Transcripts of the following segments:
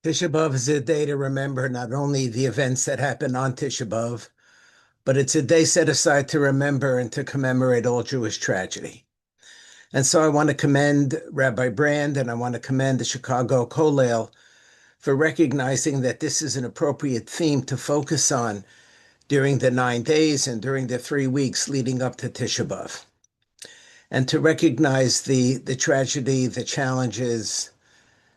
Tisha B'Av is a day to remember not only the events that happened on Tisha B'Av, but it's a day set aside to remember and to commemorate all Jewish tragedy. And so I want to commend Rabbi Brand and I want to commend the Chicago Kollel for recognizing that this is an appropriate theme to focus on during the 9 days and during the 3 weeks leading up to Tisha B'Av, and to recognize the tragedy, the challenges,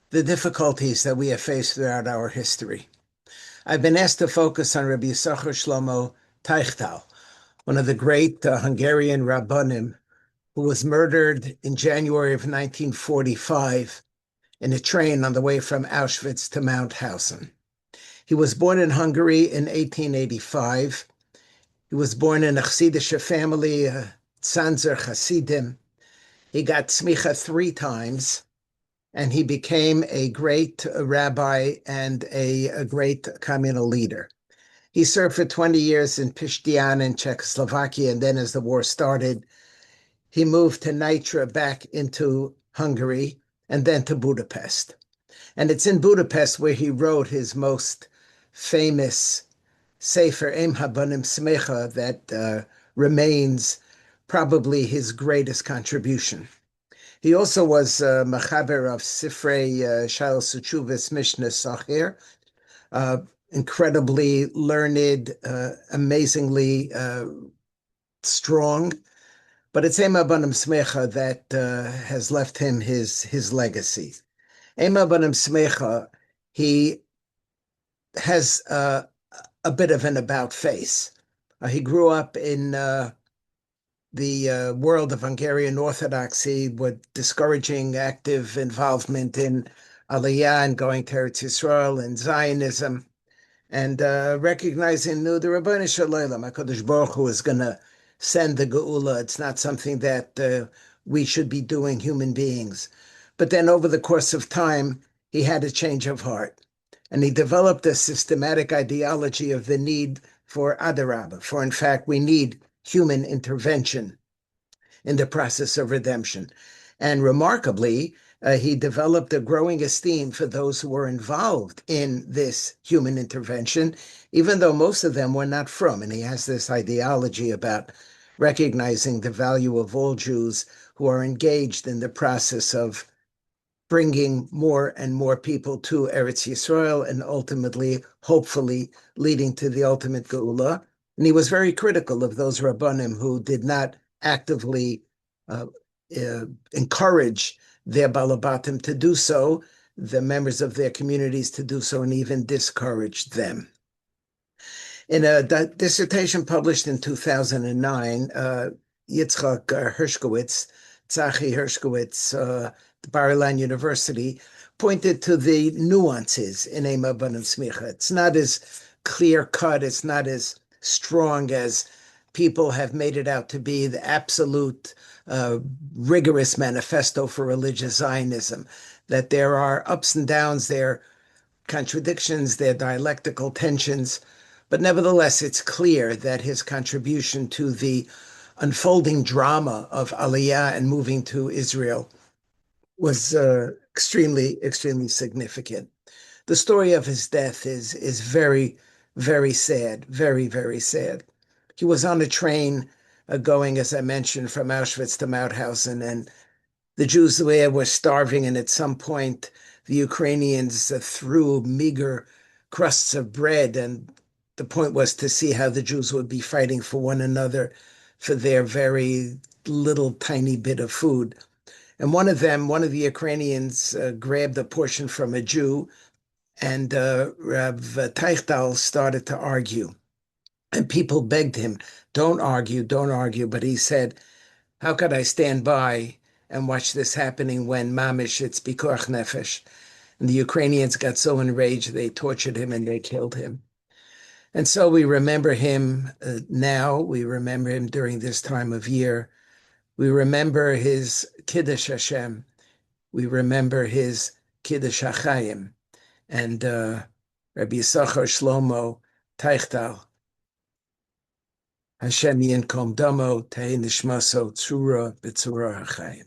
the difficulties that we have faced throughout our history. I've been asked to focus on Rabbi Yissachar Shlomo Teichtal, one of the great Hungarian rabbanim who was murdered in January of 1945 in a train on the way from Auschwitz to Mauthausen. He was born in Hungary in 1885. He was born in a Chassidish family, Tzanzer Hasidim. He got smicha 3 times, and he became a great rabbi and a great communal leader. He served for 20 years in Pisztian in Czechoslovakia, and then as the war started, he moved to Nitra back into Hungary and then to Budapest. And it's in Budapest where he wrote his most famous Sefer Em Habanim Smecha that remains probably his greatest contribution. He also was Mechaber of Sifrei Shal Suchuvis Mishnah Schacter, incredibly learned, amazingly strong. But it's Em Habanim Smecha that has left him his legacy. Em Habanim Smecha, he has a bit of an about face. He grew up in the world of Hungarian Orthodoxy with discouraging active involvement in Aliyah and going to Eretz Yisrael and Zionism, and recognizing the Rabbeinu Shalom, HaKadosh Baruch Hu is going to send the Geula. It's not something that we should be doing, human beings. But then over the course of time, he had a change of heart, and he developed a systematic ideology of the need for Adarabah, for in fact, we need human intervention in the process of redemption. And remarkably, he developed a growing esteem for those who were involved in this human intervention, even though most of them were not from. And he has this ideology about recognizing the value of all Jews who are engaged in the process of bringing more and more people to Eretz Yisrael and ultimately, hopefully, leading to the ultimate Geula. And he was very critical of those Rabbanim who did not actively encourage their Balabatim to do so, the members of their communities to do so, and even discouraged them. In a dissertation published in 2009, Yitzchak Hershkowitz, Tzachi Hershkowitz, Bar Ilan University, pointed to the nuances in Em Habanim Smecha. It's not as clear-cut, it's not as strong as people have made it out to be, the absolute rigorous manifesto for religious Zionism, that there are ups and downs, there are contradictions, there are dialectical tensions, but nevertheless, it's clear that his contribution to the unfolding drama of Aliyah and moving to Israel was extremely, extremely significant. The story of his death is very, very sad, very, very sad. He was on a train going, as I mentioned, from Auschwitz to Mauthausen, and the Jews there were starving, and at some point, the Ukrainians threw meager crusts of bread, and the point was to see how the Jews would be fighting for one another for their very little tiny bit of food. And one of the Ukrainians, grabbed a portion from a Jew, and Rav Teichtal started to argue. And people begged him, don't argue, don't argue. But he said, how could I stand by and watch this happening when mamish, it's pikuach nefesh? And the Ukrainians got so enraged, they tortured him and they killed him. And so we remember him now. We remember him during this time of year. We remember his Kiddush Hashem. We remember his Kiddush HaChaim. And Rabbi Yissachar Shlomo Teichtal, Hashem Yinkom Damo, Tei Nishmaso Tzura B'Tzura HaChaim.